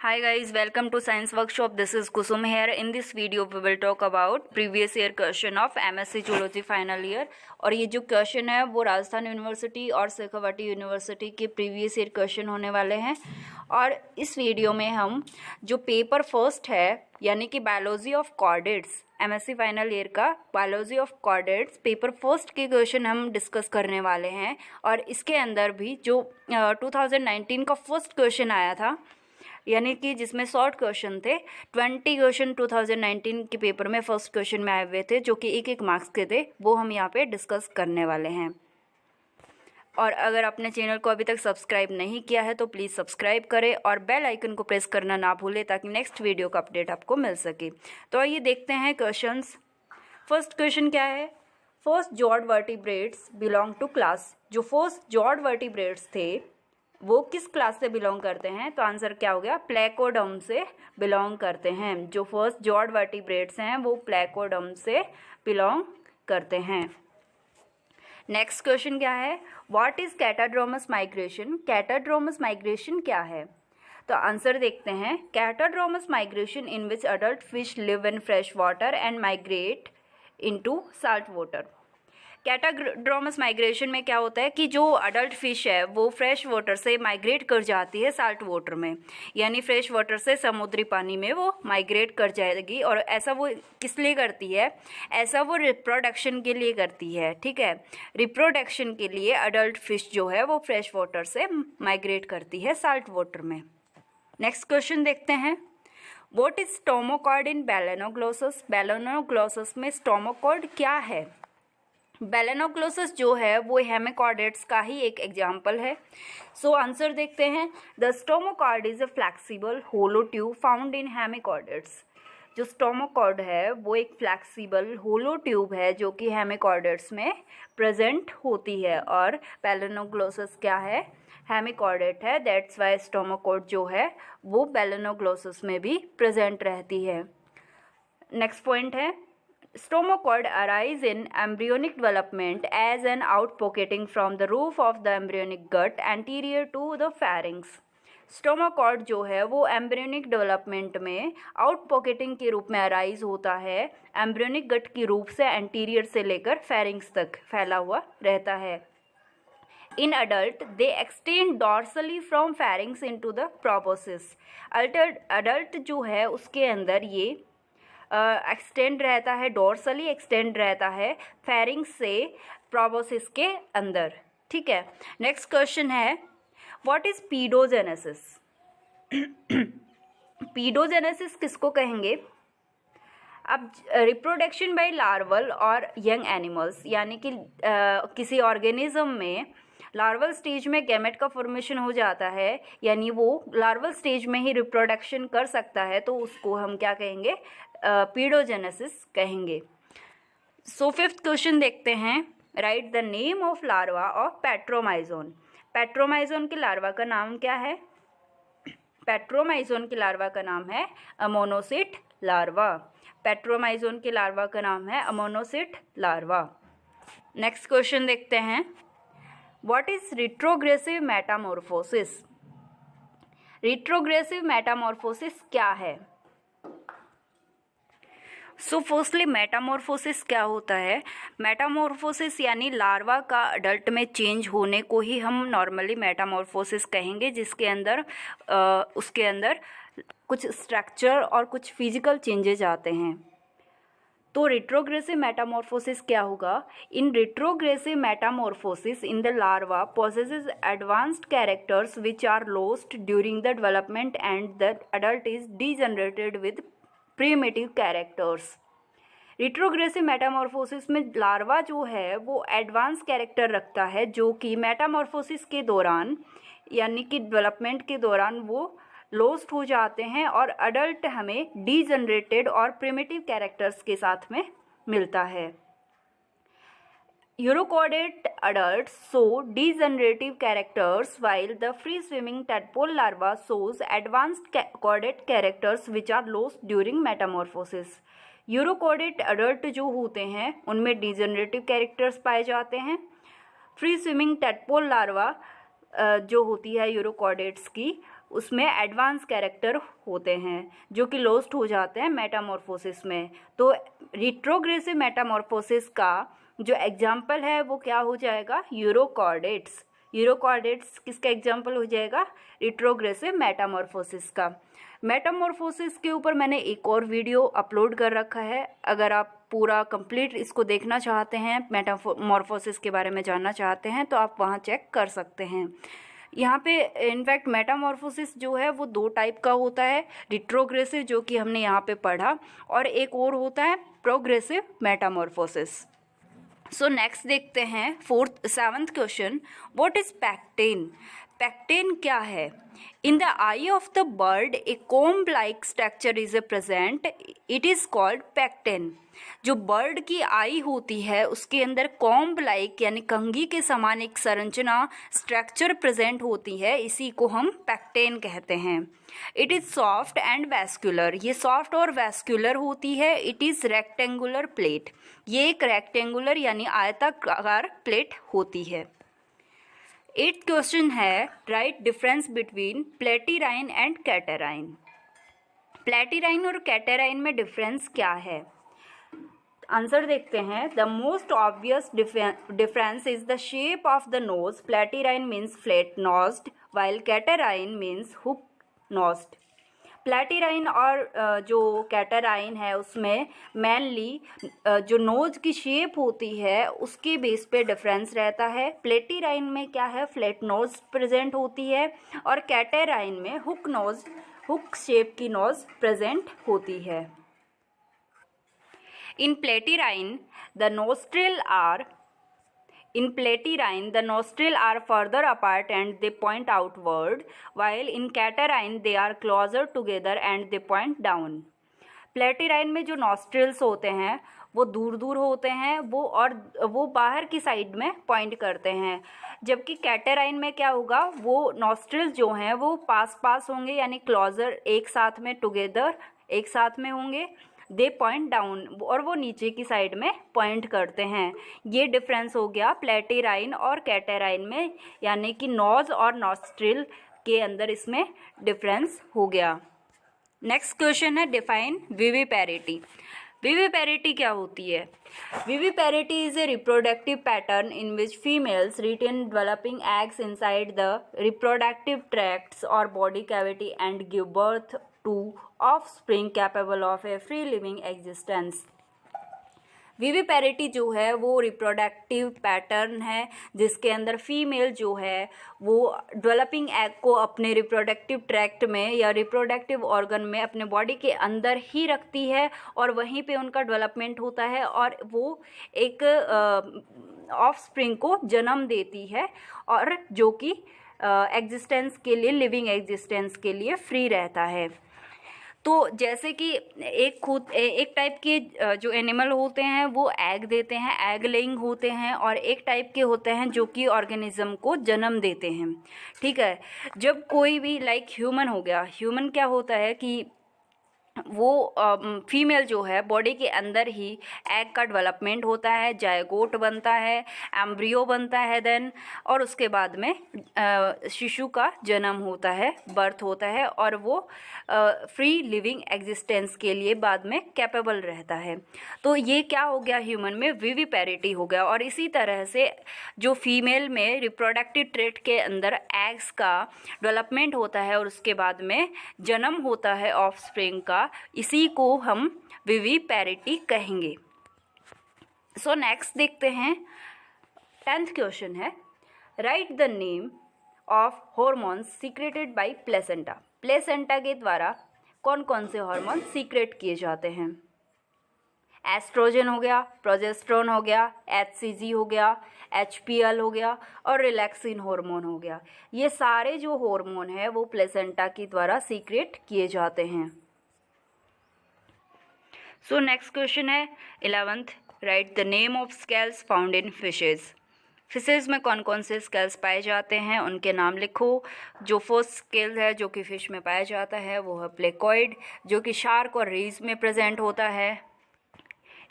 Hi guys, welcome to Science Workshop. This is Kusum here. In this video we will talk about previous year question of MSc Zoology final year. और ये जो question है वो Rajasthan university और Shekhawati university के previous year question होने वाले हैं। और इस वीडियो में हम जो पेपर फर्स्ट है यानी कि biology of chordates MSc final year का biology of chordates paper first के क्वेश्चन हम डिस्कस करने वाले हैं। और इसके अंदर भी जो 2019 का फर्स्ट क्वेश्चन आया था यानी कि जिसमें शॉर्ट क्वेश्चन थे 20 क्वेश्चन 2019 के पेपर में फर्स्ट क्वेश्चन में आए हुए थे जो कि एक मार्क्स के थे, वो हम यहाँ पे डिस्कस करने वाले हैं। और अगर आपने चैनल को अभी तक सब्सक्राइब नहीं किया है तो प्लीज़ सब्सक्राइब करें और बेल आइकन को प्रेस करना ना भूलें ताकि नेक्स्ट वीडियो का अपडेट आपको मिल सके। तो आइए देखते हैं क्वेश्चंस। फर्स्ट क्वेश्चन क्या है? First jawed vertebrates belong to class. जो फर्स्ट जॉर्ड वर्टिब्रेट्स थे वो किस क्लास से बिलोंग करते हैं? तो आंसर क्या हो गया? प्लेकोडर्म से बिलोंग करते हैं। जो फर्स्ट जॉर्ड वर्टिब्रेट्स हैं वो प्लेकोडर्म से बिलोंग करते हैं। नेक्स्ट क्वेश्चन क्या है? What is catadromous migration? Catadromous migration क्या है? तो आंसर देखते हैं। Catadromous migration in which adult fish live in fresh water and migrate into salt water. Catadromous migration में क्या होता है कि जो अडल्ट फिश है वो फ्रेश वाटर से माइग्रेट कर जाती है साल्ट वाटर में, यानी फ्रेश वाटर से समुद्री पानी में वो माइग्रेट कर जाएगी। और ऐसा वो किस लिए करती है? ऐसा वो रिप्रोडक्शन के लिए करती है। ठीक है, रिप्रोडक्शन के लिए अडल्ट फिश जो है वो फ्रेश वाटर से माइग्रेट करती है साल्ट वाटर में। नेक्स्ट क्वेश्चन देखते हैं। व्हाट इज स्टोमोकॉर्ड इन बैलेनोग्लोसस? बैलेनोग्लोसस में स्टोमोकॉर्ड क्या है? बैलेनोग्लोसस जो है वो हेमिकॉर्डेट्स का ही एक एग्जाम्पल है। सो आंसर देखते हैं। The stomochord is a flexible hollow tube found in hemichordates. जो स्टोमोकॉर्ड है वो एक फ्लैक्सिबल होलो ट्यूब है जो कि हेमिकॉर्डेट्स में प्रेजेंट होती है। और बैलेनोग्लोसस क्या है? हेमिकॉर्डेट है। दैट्स वाई स्टोमोकॉर्ड जो है वो बैलेनोग्लोसस में भी प्रेजेंट रहती है। नेक्स्ट पॉइंट है Stomachord arise in embryonic development as an outpocketing from the roof of the embryonic gut anterior to the pharynx. स्टोमाकॉर्ड जो है वो एम्ब्रियोनिक डेवलपमेंट में आउटपॉकेटिंग के रूप में अराइज होता है, एम्ब्रियोनिक गट की रूप से एंटीरियर से लेकर फेरिंग्स तक फैला हुआ रहता है। In adult they extend dorsally from pharynx into the proboscis. Adult जो है उसके अंदर ये एक्सटेंड रहता है, डोर्सली एक्सटेंड रहता है फेरिंग्स से प्रोबोसिस के अंदर। ठीक है, नेक्स्ट क्वेश्चन है व्हाट इज पीडोजेनेसिस? पीडोजेनेसिस किसको कहेंगे? अब रिप्रोडक्शन बाय लार्वल और यंग एनिमल्स, यानी कि किसी ऑर्गेनिज्म में लार्वल स्टेज में गैमेट का फॉर्मेशन हो जाता है, यानी वो लार्वल स्टेज में ही रिप्रोडक्शन कर सकता है, तो उसको हम क्या कहेंगे? पीडोजेनेसिस कहेंगे। सो फिफ्थ क्वेश्चन देखते हैं। Right the name of larva of Petromyzon. Petromyzon के लार्वा का नाम क्या है? पेट्रोमाइजोन के लार्वा का नाम है अमोनोसिट लार्वा। पेट्रोमाइजोन के लार्वा का नाम है अमोनोसिट लार्वा। नेक्स्ट क्वेश्चन देखते हैं। What is retrogressive Metamorphosis? Retrogressive metamorphosis क्या है? सो फर्स्टली मेटामॉर्फोसिस क्या होता है? मेटामॉर्फोसिस यानी लार्वा का अडल्ट में चेंज होने को ही हम नॉर्मली मेटामॉर्फोसिस कहेंगे, जिसके अंदर उसके अंदर कुछ स्ट्रक्चर और कुछ फिजिकल चेंजेज आते हैं। तो रिट्रोग्रेसिव मेटामॉर्फोसिस क्या होगा? In retrogressive metamorphosis in the larva possesses advanced characters which are lost during the development and the adult is degenerated with primitive characters. Retrogressive Metamorphosis में लार्वा जो है वो एडवांस कैरेक्टर रखता है जो कि मेटामॉर्फोसिस के दौरान यानी कि डेवलपमेंट के दौरान वो लॉस्ट हो जाते हैं और अडल्ट हमें डीजनरेटेड और प्रिमिटिव कैरेक्टर्स के साथ में मिलता है। Urochordate adults show degenerative characters while the free swimming tadpole larva shows advanced chordate characters which are lost during metamorphosis. Urochordate adult जो होते हैं उनमें डिजनरेटिव कैरेक्टर्स पाए जाते हैं। फ्री स्विमिंग टैडपोल लार्वा जो होती है यूरोकॉर्डेट्स की उसमें एडवांस कैरेक्टर होते हैं जो कि लॉस्ट हो जाते हैं मेटामॉर्फोसिस में। तो रिट्रोग्रेसिव मेटामॉर्फोसिस का जो एग्जाम्पल है वो क्या हो जाएगा, यूरोकॉर्डेट्स। यूरोकॉर्डेट्स किसका एग्जाम्पल हो जाएगा, रिट्रोग्रेसिव मेटामॉर्फोसिस का। मेटामॉर्फोसिस के ऊपर मैंने एक और वीडियो अपलोड कर रखा है, अगर आप पूरा कंप्लीट इसको देखना चाहते हैं, मेटामॉर्फोसिस के बारे में जानना चाहते हैं तो आप वहाँ चेक कर सकते हैं। यहाँ पे इनफैक्ट मेटामॉर्फोसिस जो है वो 2 टाइप का होता है, रिट्रोग्रेसिव जो कि हमने यहाँ पे पढ़ा, और एक और होता है प्रोग्रेसिव मेटामॉर्फोसिस। सो नेक्स्ट देखते हैं 7th question, what is pecten. Pecten क्या है। In the eye of the bird a comb like structure is a present, it is called pecten. जो बर्ड की आई होती है उसके अंदर कॉम्ब लाइक यानी कंघी के समान एक संरचना स्ट्रक्चर प्रेजेंट होती है, इसी को हम पैक्टेन कहते हैं। It is soft and vascular, ये सॉफ्ट और वैस्कुलर होती है। इट इज रेक्टेंगुलर प्लेट, ये एक रेक्टेंगुलर यानी आयताकार प्लेट होती है। 8th क्वेश्चन है, write difference between platyrrhine and catarrhine. Platyrrhine और कैटेराइन में डिफरेंस क्या है, आंसर देखते हैं। The most obvious difference is the shape of the nose. Platyrrhine means flat nosed while catarrhine means hook nosed. Platyrrhine और जो कैटेराइन है उसमें मेनली जो नोज की शेप होती है उसके बेस पे डिफरेंस रहता है। प्लेटिराइन में क्या है, फ्लैट नोज प्रेजेंट होती है, और कैटेराइन में हुक शेप की नोज प्रेजेंट होती है। In Platirine, the nostrils are further apart and they point outward, while in Catarine they are closer together and they point down. Platirine में जो nostrils होते हैं वो दूर दूर होते हैं, वो बाहर की साइड में पॉइंट करते हैं, जबकि कैटेराइन में क्या होगा, वो nostrils जो हैं वो पास पास होंगे यानी क्लोजर, एक साथ में टुगेदर, एक साथ में होंगे। दे पॉइंट डाउन, और वो नीचे की साइड में पॉइंट करते हैं। ये डिफरेंस हो गया प्लेटिराइन और कैटेराइन में, यानी कि नोज और नॉस्ट्रिल के अंदर इसमें डिफरेंस हो गया। नेक्स्ट क्वेश्चन है, डिफाइन विविपेरिटी। विविपेरिटी क्या होती है। Viviparity is a reproductive pattern in which females retain developing eggs inside the reproductive tracts और body cavity and give birth to offspring capable of a free living existence। Viviparity जो है वो reproductive pattern है जिसके अंदर female जो है वो डेवलपिंग एग को अपने रिप्रोडक्टिव ट्रैक्ट में या रिप्रोडक्टिव ऑर्गन में अपने बॉडी के अंदर ही रखती है, और वहीं पे उनका डेवलपमेंट होता है और वो एक ऑफस्प्रिंग को जन्म देती है, और जो कि एग्जिस्टेंस के लिए, लिविंग एग्जिस्टेंस के लिए फ्री रहता है। तो जैसे कि एक टाइप के जो एनिमल होते हैं वो एग देते हैं, एग लेइंग होते हैं, और एक टाइप के होते हैं जो कि ऑर्गेनिज्म को जन्म देते हैं। ठीक है, जब कोई भी लाइक ह्यूमन हो गया, ह्यूमन क्या होता है कि वो फीमेल जो है बॉडी के अंदर ही एग का डेवलपमेंट होता है, जायगोट बनता है, एम्ब्रियो बनता है देन, और उसके बाद में शिशु का जन्म होता है, बर्थ होता है, और वो फ्री लिविंग एग्जिस्टेंस के लिए बाद में कैपेबल रहता है। तो ये क्या हो गया, ह्यूमन में विविपेरिटी हो गया। और इसी तरह से जो फीमेल में रिप्रोडक्टिव ट्रेट के अंदर एग्स का डेवलपमेंट होता है और उसके बाद में जन्म होता है ऑफस्प्रिंग का, इसी को हम विविपेरिटी कहेंगे। सो नेक्स्ट देखते हैं 10th क्वेश्चन है, write the name of hormones secreted by placenta. Placenta के द्वारा कौन कौन से हार्मोन सीक्रेट किए जाते हैं। एस्ट्रोजन हो गया, प्रोजेस्टेरोन हो गया, HCG हो गया, HPL हो गया, और रिलैक्सिन हार्मोन हो गया। ये सारे जो हार्मोन है वो प्लेसेंटा के द्वारा सीक्रेट किए जाते हैं। सो नेक्स्ट क्वेश्चन है 11th, right the name of scales found in fishes. Fishes में कौन कौन से स्केल्स पाए जाते हैं, उनके नाम लिखो। जो फर्स्ट स्केल है जो कि फिश में पाया जाता है वो है प्लेकोइड, जो कि शार्क और रीज में प्रेजेंट होता है।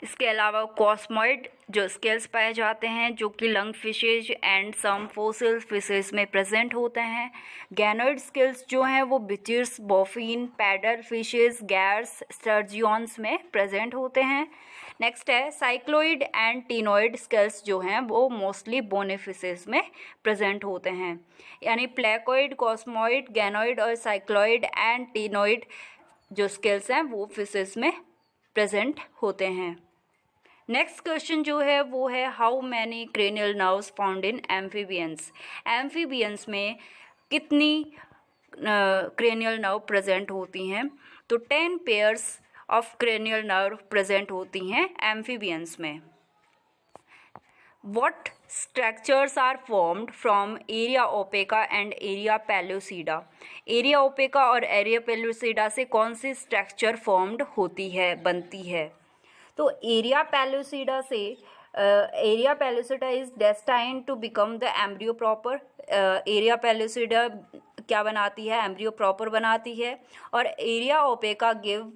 इसके अलावा कॉस्मॉइड जो स्केल्स पाए जाते हैं जो कि lung fishes and some fossil fishes में प्रेजेंट होते हैं। गैनोइड स्केल्स जो हैं वो bichirs, bowfin, paddle fishes, gars, sturgeons में प्रेजेंट होते हैं। नेक्स्ट है साइक्लोइड एंड टीनोइड स्केल्स जो हैं वो मोस्टली बोने फिशेज में प्रेजेंट होते हैं। यानी प्लेकोइड, कॉस्मॉइड, गैनोइड और साइक्लोइड एंड टीनोइड जो स्केल्स हैं वो फिशेज में प्रेजेंट होते हैं। नेक्स्ट क्वेश्चन जो है वो है how many cranial nerves found in amphibians. Amphibians में कितनी क्रेनियल नर्व प्रेजेंट होती हैं? तो 10 pairs of cranial nerve present होती हैं एम्फीबियंस में। What structures are formed from area opaca and area pellucida? Area ओपेका और एरिया पेलुसिडा से कौन सी स्ट्रक्चर फॉर्म्ड होती है, बनती है? तो एरिया पेलुसिडा से area pellucida is destined to become the embryo proper. Area pellucida क्या बनाती है? एम्ब्रियो प्रॉपर बनाती है। और area opaca give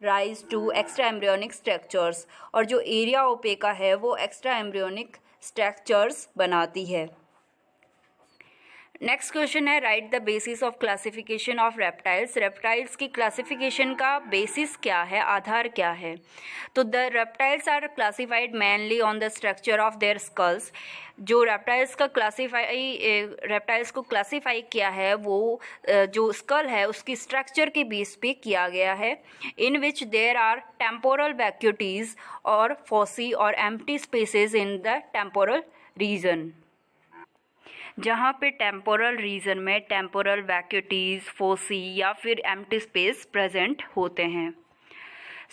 rise to extra embryonic structures, और जो एरिया ओपेका है वो एक्स्ट्रा एम्ब्रियोनिक स्ट्रक्चर्स बनाती है। नेक्स्ट क्वेश्चन है write the basis of classification of reptiles. Reptiles की क्लासिफिकेशन का बेसिस क्या है, आधार क्या है? तो the reptiles are classified mainly on the structure of their skulls. जो रेप्टाइल्स को क्लासिफाई किया है वो जो स्कल है उसकी स्ट्रक्चर के बेस पे किया गया है। In which there are temporal vacuities और फॉसी और empty spaces in the temporal region. जहाँ पे टेम्पोरल रीजन में टेम्पोरल वैक्यूटीज, फोसी या फिर एम्प्टी स्पेस प्रेजेंट होते हैं।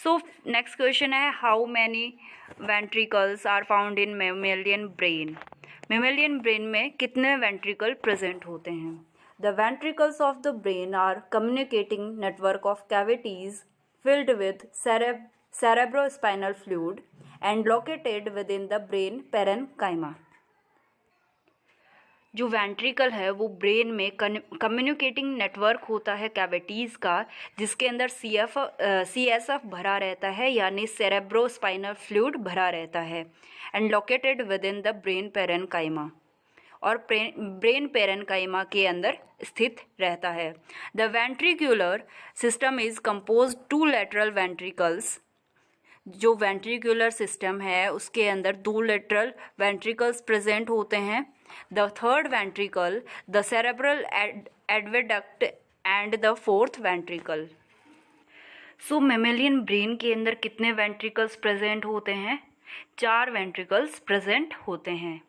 So next question is how many ventricles are found in mammalian brain. Mammalian brain में कितने वेंट्रिकल प्रेजेंट होते हैं? The ventricles of the brain are communicating network of cavities filled with cerebrospinal fluid and located within the brain parenchyma। जो ventricle है वो brain में communicating network होता है कैविटीज़ का, जिसके अंदर CSF भरा रहता है यानी सेरेब्रोस्पाइनल फ्लूइड भरा रहता है। And located within the brain parenchyma, और ब्रेन पेरेनकाइमा के अंदर स्थित रहता है। The ventricular system is compose 2 lateral ventricles. जो वेंट्रिकुलर सिस्टम है उसके अंदर 2 लेटरल वेंट्रिकल्स प्रेजेंट होते हैं। The third ventricle, the cerebral aqueduct and the fourth ventricle. So mammalian brain के अंदर कितने वेंट्रिकल्स प्रेजेंट होते हैं? 4 वेंट्रिकल्स प्रेजेंट होते हैं।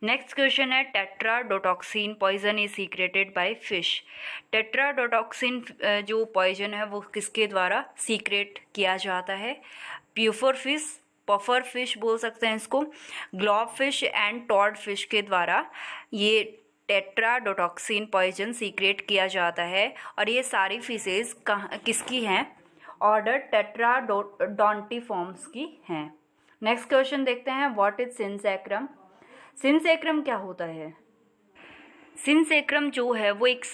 नेक्स्ट क्वेश्चन है tetrodotoxin poison is secreted by fish. Tetrodotoxin जो पॉइजन है वो किसके द्वारा सीक्रेट किया जाता है? प्यूफर फिश, पफर फिश बोल सकते हैं इसको, globe fish and toad fish के द्वारा ये टेट्राडोटॉक्सिन पॉइजन सीक्रेट किया जाता है। और ये सारी फिशेज किसकी हैं? ऑर्डर टेट्राडोंटिफॉर्म्स की हैं। नेक्स्ट क्वेश्चन देखते हैं व्हाट इज सिंसेक्रम। सिंसेक्रम क्या होता है? सिंसेक्रम जो है वो एक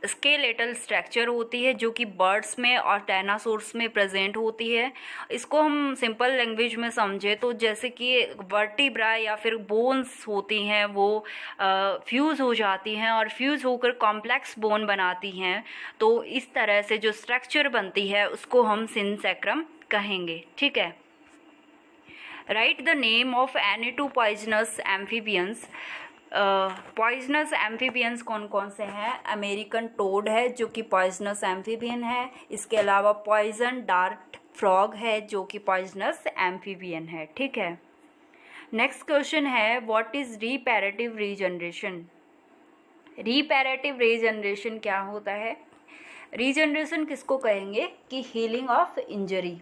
स्केलेटल स्ट्रक्चर होती है जो कि बर्ड्स में और डायनासोर्स में प्रेजेंट होती है। इसको हम सिंपल लैंग्वेज में समझे तो जैसे कि वर्टिब्रा या फिर बोन्स होती हैं वो फ्यूज़ हो जाती हैं और फ्यूज़ होकर कॉम्प्लेक्स बोन बनाती हैं, तो इस तरह से जो स्ट्रक्चर बनती है उसको हम सिंसेक्रम कहेंगे। ठीक है। Write the name of any 2 poisonous amphibians. Poisonous amphibians कौन कौन से हैं? अमेरिकन टोड है जो कि पॉइजनस एम्फीबियन है। इसके अलावा पॉइजन डार्ट फ्रॉग है जो कि पॉइजनस एम्फीबियन है। ठीक है। नेक्स्ट क्वेश्चन है व्हाट इज रीपैरेटिव रीजनरेशन। रीपैरेटिव रीजनरेशन क्या होता है? रीजनरेशन किसको कहेंगे? कि हीलिंग ऑफ इंजरी,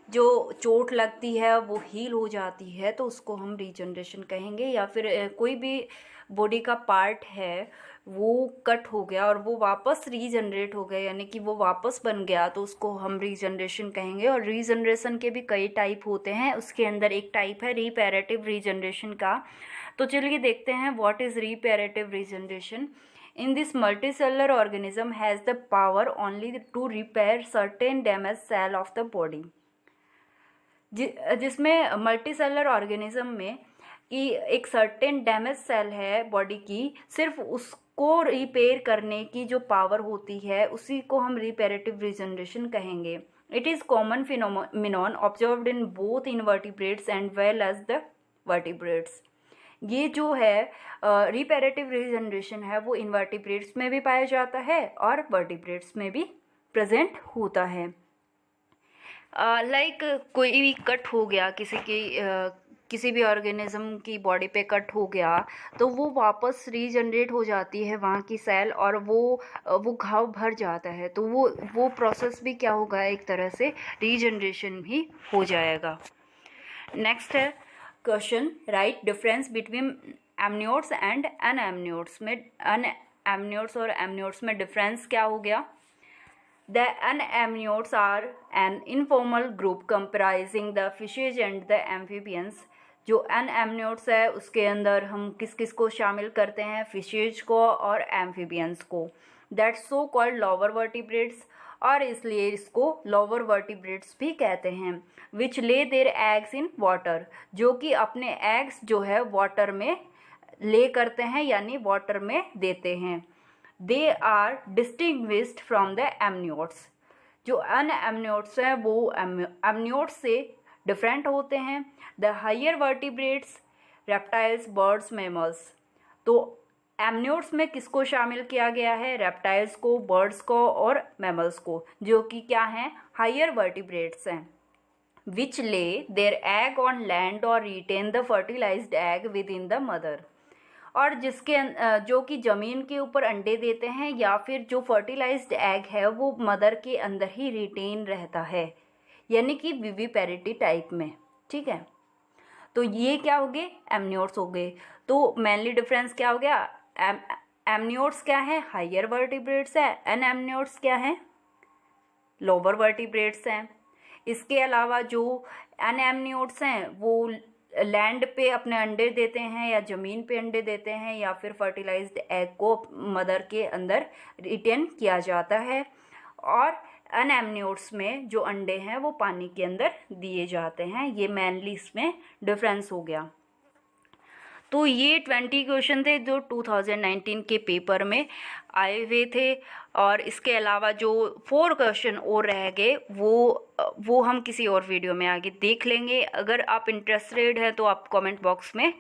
जो चोट लगती है वो हील हो जाती है तो उसको हम रीजनरेशन कहेंगे। या फिर कोई भी बॉडी का पार्ट है वो कट हो गया और वो वापस रीजनरेट हो गया यानी कि वो वापस बन गया तो उसको हम रीजनरेशन कहेंगे। और रीजनरेशन के भी कई टाइप होते हैं, उसके अंदर एक टाइप है रीपैरेटिव रीजनरेशन का। तो चलिए देखते हैं what is reparative regeneration. In this multicellular organism has the power only to repair certain damaged cell of the body. जिसमें मल्टी सेलर ऑर्गेनिज्म में कि एक सर्टेन डैमेज सेल है बॉडी की, सिर्फ उसको रिपेयर करने की जो पावर होती है उसी को हम रिपेरेटिव रीजनरेशन कहेंगे। It is common phenomenon observed in both invertebrates and well as the vertebrates. ये जो है रिपेरेटिव रीजनरेशन है वो इनवर्टिब्रेट्स में भी पाया जाता है और वर्टिब्रेट्स में भी प्रेजेंट होता है। लाइक कोई भी कट हो गया, किसी भी ऑर्गेनिज्म की बॉडी पे कट हो गया तो वो वापस रीजनरेट हो जाती है वहाँ की सेल, और वो घाव भर जाता है, तो वो प्रोसेस भी क्या होगा, एक तरह से रीजनरेशन भी हो जाएगा। नेक्स्ट है question, right difference between amniotes and anamniotes में। अनएमनियोट्स और एमनियोट्स में डिफरेंस क्या हो गया? The anemniotes are an informal group comprising the fishes and the amphibians। जो anemniotes है उसके अंदर हम किस किस को शामिल करते हैं? फिशेज को और एम्फीबियंस को। That's so called lower vertebrates, और इसलिए इसको lower vertebrates भी कहते हैं। Which lay their eggs in water, जो कि अपने eggs जो है वाटर में ले करते हैं, यानी वाटर में देते हैं। They are distinguished from the amniotes। जो अनएमनियोट्स हैं वो एमनियोट्स से डिफरेंट होते हैं। The higher vertebrates, reptiles, birds, mammals. तो एमनियोट्स में किसको शामिल किया गया है? रेप्टाइल्स को, बर्ड्स को और मैमल्स को, जो कि क्या हैं? हायर वर्टिब्रेट्स हैं। Which lay their egg on land और retain the fertilised egg within the mother. और जो कि ज़मीन के ऊपर अंडे देते हैं, या फिर जो फर्टिलाइज्ड एग है वो मदर के अंदर ही रिटेन रहता है, यानी कि विविपेरिटी टाइप में। ठीक है, तो ये क्या हो गए? एमनियोट्स हो गए। तो मेनली डिफरेंस क्या हो गया? एमनियोट्स क्या है? हायर वर्टिब्रेट्स है। अनएमनियोट्स क्या है? लोअर वर्टिब्रेट्स हैं। इसके अलावा जो अनएमनियोट्स हैं वो लैंड पे अपने अंडे देते हैं, या ज़मीन पे अंडे देते हैं, या फिर फर्टिलाइज्ड एग को मदर के अंदर रिटेन किया जाता है। और अनएमनियोट्स में जो अंडे हैं वो पानी के अंदर दिए जाते हैं। ये मेनली इसमें डिफरेंस हो गया। तो ये 20 क्वेश्चन थे जो 2019 के पेपर में आए हुए थे, और इसके अलावा जो 4 क्वेश्चन और रह गए वो हम किसी और वीडियो में आगे देख लेंगे। अगर आप इंटरेस्टेड हैं तो आप कमेंट बॉक्स में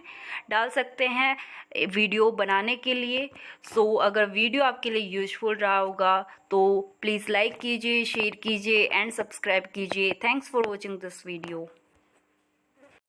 डाल सकते हैं वीडियो बनाने के लिए। सो अगर वीडियो आपके लिए यूजफुल रहा होगा तो प्लीज़ लाइक कीजिए, शेयर कीजिए एंड सब्सक्राइब कीजिए। Thanks for watching this video.